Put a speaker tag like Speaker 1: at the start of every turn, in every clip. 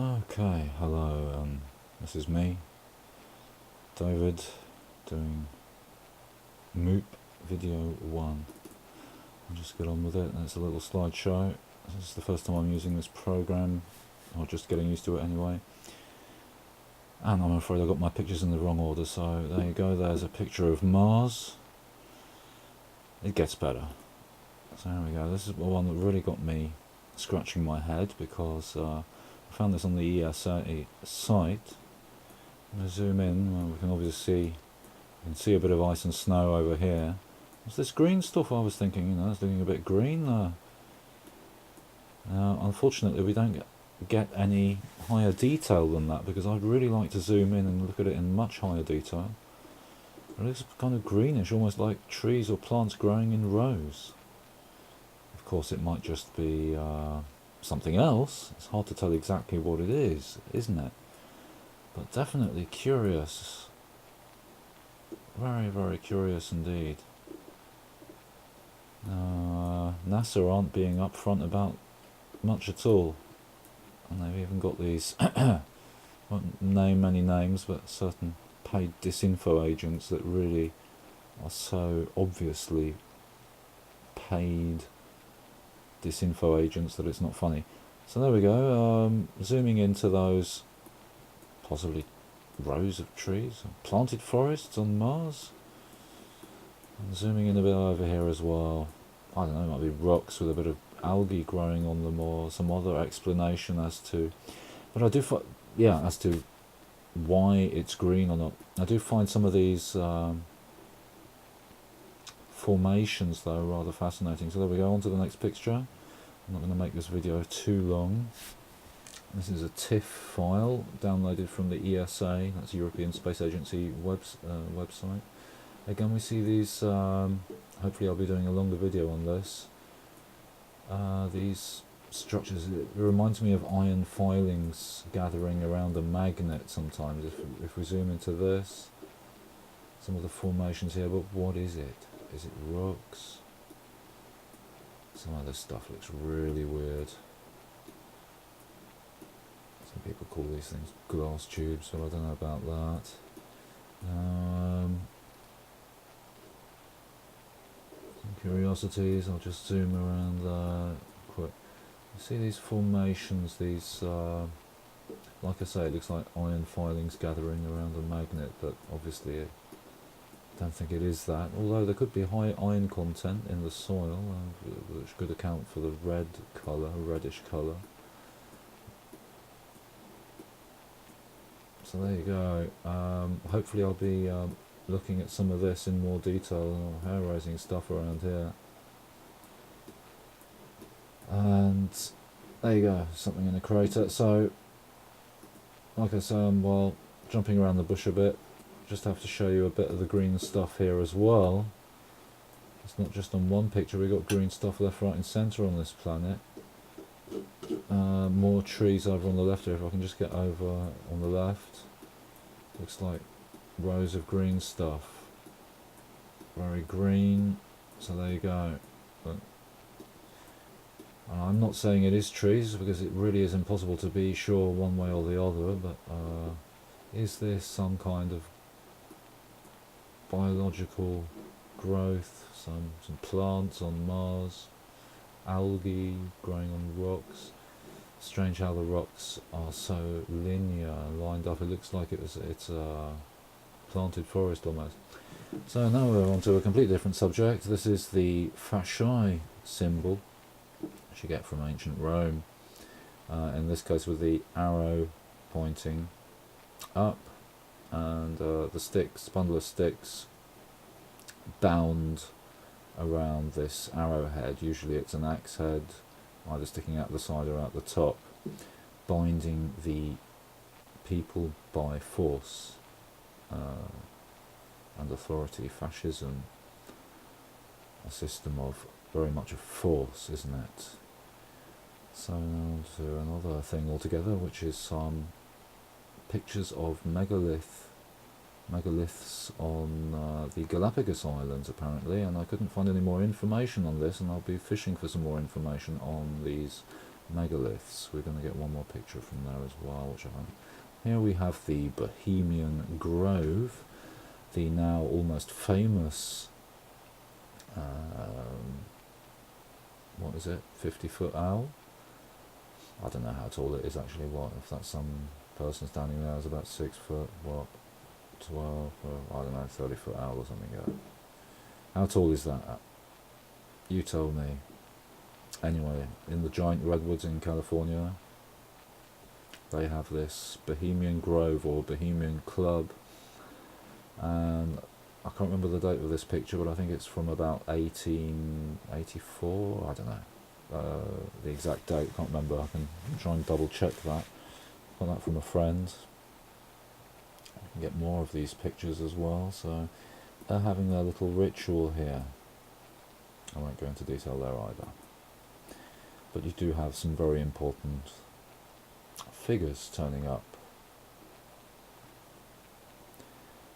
Speaker 1: Okay, hello, this is me, David, doing Moop video 1. I'll just get on with it. It's a little slideshow. This is the first time I'm using this program, or just getting used to it anyway. And I'm afraid I got my pictures in the wrong order, so there you go, there's a picture of Mars. It gets better. So there we go, this is the one that really got me scratching my head, because I found this on the ESA site. I'm going to zoom in. Well, we can obviously see a bit of ice and snow over here. What's this green stuff? I was thinking, it's looking a bit green. Unfortunately, we don't get any higher detail than that, because I'd really like to zoom in and look at it in much higher detail. It looks kind of greenish, almost like trees or plants growing in rows. Of course, it might just be something else. It's hard to tell exactly what it is, isn't it? But definitely curious. Very, very curious indeed. NASA aren't being upfront about much at all. And they've even got these, won't name many names, but certain paid disinfo agents that really are so obviously paid disinfo agents that it's not funny. So there we go, zooming into those possibly rows of trees, planted forests on Mars. And zooming in a bit over here as well. I don't know, it might be rocks with a bit of algae growing on them, or some other explanation as to, but I do find, as to why it's green or not. I do find some of these formations though rather fascinating. So there we go, on to the next picture. I'm not going to make this video too long. This is a TIFF file downloaded from the ESA, that's European Space Agency website. Again, we see these, hopefully I'll be doing a longer video on this. These structures, it reminds me of iron filings gathering around a magnet sometimes. If we zoom into this, some of the formations here, but what is it? Is it rocks? Some of this stuff looks really weird. Some people call these things glass tubes, but I don't know about that. Some curiosities, I'll just zoom around quick. You see these formations, these, like I say, it looks like iron filings gathering around a magnet, but obviously I don't think it is that, although there could be high iron content in the soil, which could account for the red colour, reddish colour. So there you go. Hopefully I'll be looking at some of this in more detail, hair-raising stuff around here. And there you go, something in the crater. So, like I say, I'm jumping around the bush a bit. Just have to show you a bit of the green stuff here as well. It's not just on one picture, we've got green stuff left, right and centre on this planet. More trees over on the left here. If I can just get over on the left, looks like rows of green stuff, very green. So there you go. But I'm not saying it is trees, because it really is impossible to be sure one way or the other, but is this some kind of biological growth, some plants on Mars, algae growing on rocks? Strange how the rocks are so linear, lined up. It looks like it's a planted forest almost. So now we're on to a completely different subject. This is the fasciae symbol, which you get from ancient Rome. In this case with the arrow pointing up, and the bundle of sticks bound around this arrowhead. Usually it's an axe head, either sticking out the side or out the top, binding the people by force and authority. Fascism, a system of very much of force, isn't it? So on to another thing altogether, which is some pictures of megaliths on the Galapagos Islands apparently, and I couldn't find any more information on this, and I'll be fishing for some more information on these megaliths. We're going to get one more picture from there as well, which I think. Here we have the Bohemian Grove, the now almost famous, what is it, 50-foot owl? I don't know how tall it is actually. What if that's some person standing there is about 6 foot, what, 12, I don't know, 30-foot owl or something. Yeah. How tall is that? You tell me. Anyway, in the giant redwoods in California, they have this Bohemian Grove or Bohemian Club, and I can't remember the date of this picture, but I think it's from about 1884. I don't know the exact date. Can't remember. I can try and double check that. Got that from a friend. I can get more of these pictures as well. So they're having their little ritual here. I won't go into detail there either. But you do have some very important figures turning up.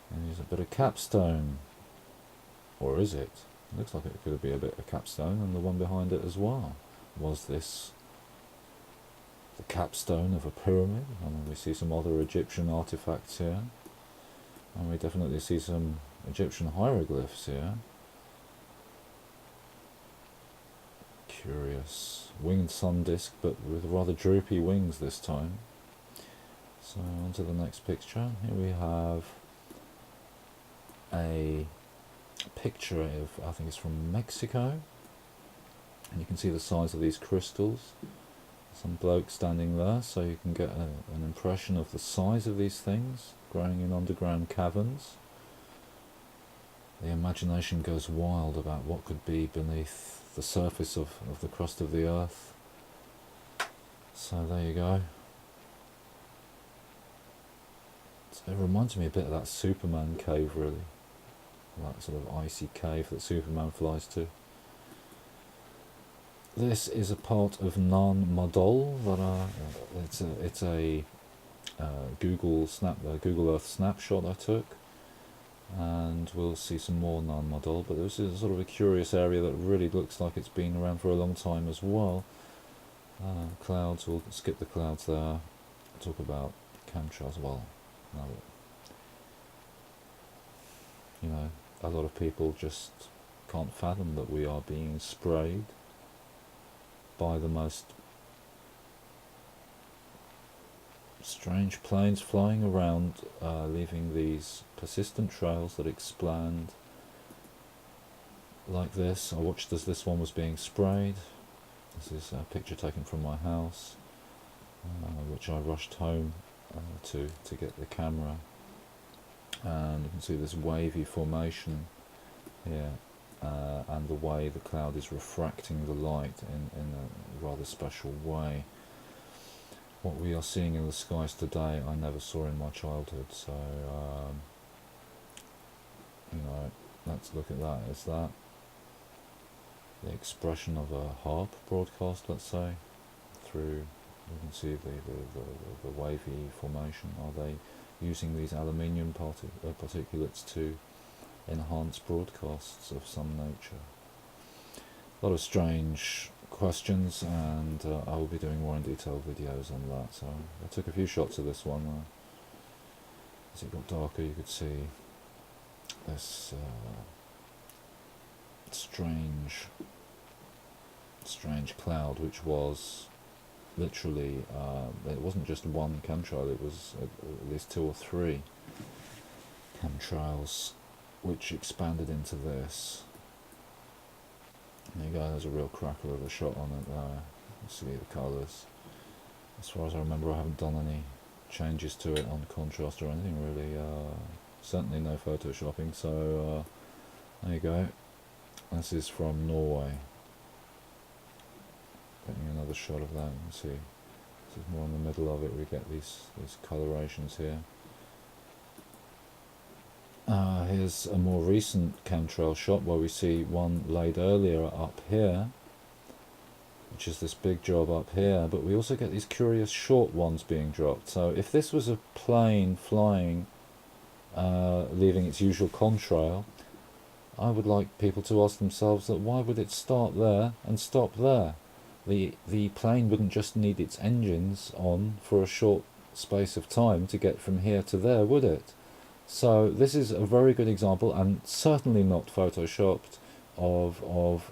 Speaker 1: And there's a bit of capstone. Or is it? Looks like it could be a bit of capstone, and the one behind it as well. Was this the capstone of a pyramid? I mean, we see some other Egyptian artifacts here. And we definitely see some Egyptian hieroglyphs here. Curious. Winged sun disk, but with rather droopy wings this time. So on to the next picture. Here we have a picture of, I think it's from Mexico. And you can see the size of these crystals. Some bloke standing there, so you can get an impression of the size of these things growing in underground caverns. The imagination goes wild about what could be beneath the surface of the crust of the earth. So there you go. So it reminds me a bit of that Superman cave, really. That sort of icy cave that Superman flies to. This is a part of Nan Madol. It's a Google Earth snapshot I took, and we'll see some more Nan Madol. But this is sort of a curious area that really looks like it's been around for a long time as well. Clouds. We'll skip the clouds there. Talk about chemtrails. Well, no, you know, a lot of people just can't fathom that we are being sprayed by the most strange planes flying around, leaving these persistent trails that expand like this. I watched as this one was being sprayed. This is a picture taken from my house, which I rushed home to get the camera, and you can see this wavy formation here. And the way the cloud is refracting the light in a rather special way. What we are seeing in the skies today I never saw in my childhood, so you know, let's look at that. Is that the expression of a HARP broadcast, let's say, through, you can see the wavy formation. Are they using these aluminium particulates to enhance broadcasts of some nature? A lot of strange questions, and I will be doing more in detail videos on that. So I took a few shots of this one. As it got darker, you could see this strange cloud, which was literally, it wasn't just one chemtrail, it was at least 2 or 3 chemtrails which expanded into this. There you go, there's a real cracker of a shot on it there. You see the colours. As far as I remember, I haven't done any changes to it on contrast or anything really. Certainly no photoshopping, so there you go. This is from Norway. Getting another shot of that, you can see. This is more in the middle of it, we get these colorations here. Here's a more recent chemtrail shot where we see one laid earlier up here, which is this big job up here, but we also get these curious short ones being dropped. So if this was a plane flying, leaving its usual contrail, I would like people to ask themselves that why would it start there and stop there? the plane wouldn't just need its engines on for a short space of time to get from here to there, would it? So this is a very good example, and certainly not photoshopped, of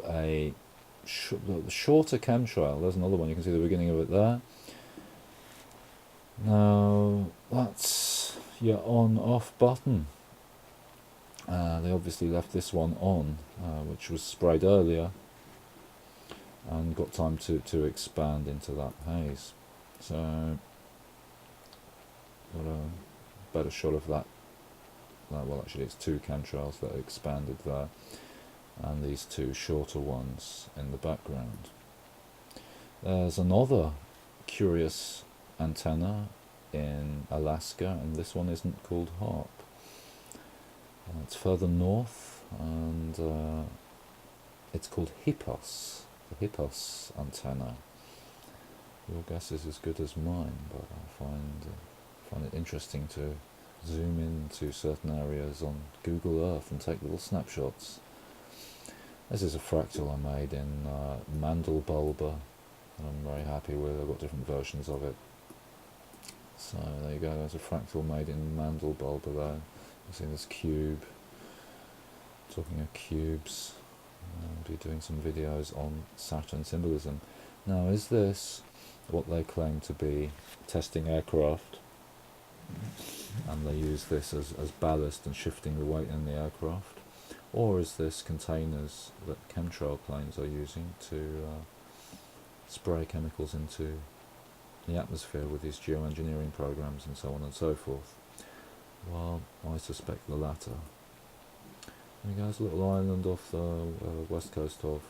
Speaker 1: a shorter chemtrail. There's another one, you can see the beginning of it there. Now that's your on-off button. They obviously left this one on, which was sprayed earlier, and got time to expand into that haze. So got a better shot of that. Well, actually it's two chemtrails that are expanded there, and these two shorter ones in the background. There's another curious antenna in Alaska, and this one isn't called HARP. It's further north, and it's called Hippos, the Hippos antenna. Your guess is as good as mine, but I find it interesting to zoom into certain areas on Google Earth and take little snapshots. This is a fractal I made in Mandelbulber, and I'm very happy with. I've got different versions of it. So there you go, there's a fractal made in Mandelbulber there. You see this cube. Talking of cubes, I'll be doing some videos on Saturn symbolism. Now, is this what they claim to be testing aircraft, and they use this as ballast and shifting the weight in the aircraft? Or is this containers that chemtrail planes are using to spray chemicals into the atmosphere with these geoengineering programs and so on and so forth? Well, I suspect the latter. There you go, there's a little island off the west coast of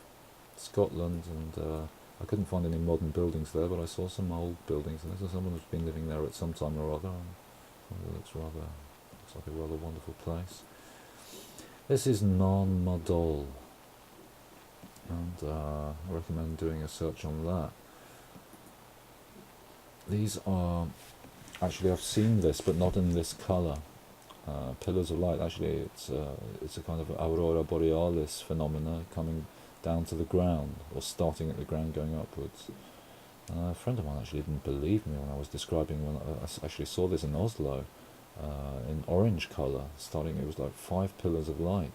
Speaker 1: Scotland, and I couldn't find any modern buildings there, but I saw some old buildings, and there's someone who's been living there at some time or other. It looks like a rather wonderful place. This is non-Madol, and I recommend doing a search on that. These are, actually I've seen this, but not in this colour. Pillars of light, actually it's a kind of aurora borealis phenomena coming down to the ground, or starting at the ground going upwards. A friend of mine actually didn't believe me when I was describing, when I actually saw this in Oslo, in orange colour, starting, it was like 5 pillars of light.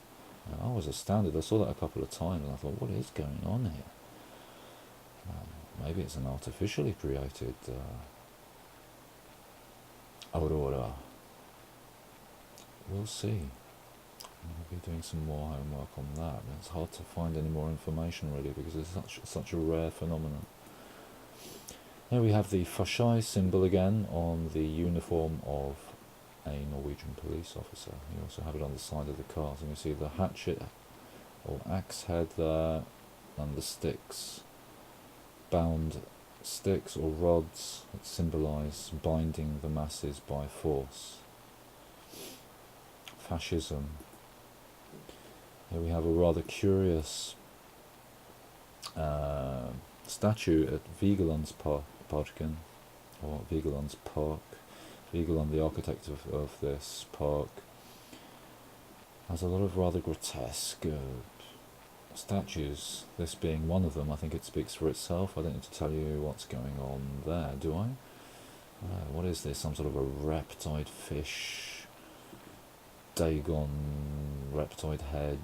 Speaker 1: And I was astounded. I saw that a couple of times and I thought, what is going on here? Maybe it's an artificially created aurora. We'll see. I'll be doing some more homework on that. It's hard to find any more information really, because it's such a rare phenomenon. Here we have the Fashai symbol again on the uniform of a Norwegian police officer. You also have it on the side of the cars, and you see the hatchet or axe head there, and the sticks, bound sticks or rods that symbolise binding the masses by force. Fascism. Here we have a rather curious statue at Vigelands Parken, or Vigelands Park. Vigeland, the architect of this park, has a lot of rather grotesque statues, this being one of them. I think it speaks for itself. I don't need to tell you what's going on there, do I? What is this? Some sort of a reptile fish, Dagon reptile head.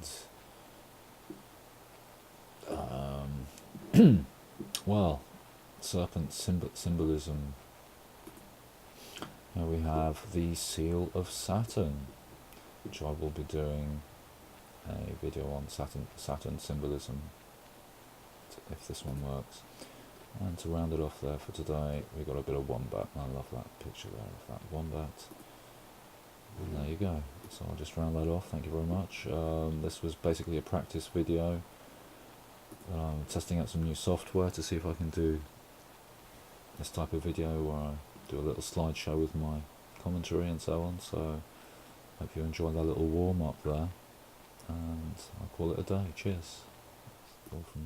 Speaker 1: Well, serpent symbolism. Here we have the seal of Saturn, which I will be doing a video on Saturn symbolism, if this one works. And to round it off there for today, we got a bit of wombat. I love that picture there of that wombat. And there you go. So I'll just round that off. Thank you very much. This was basically a practice video. I'm testing out some new software to see if I can do this type of video where I do a little slideshow with my commentary and so on. So hope you enjoyed that little warm up there, and I'll call it a day. Cheers. All from me.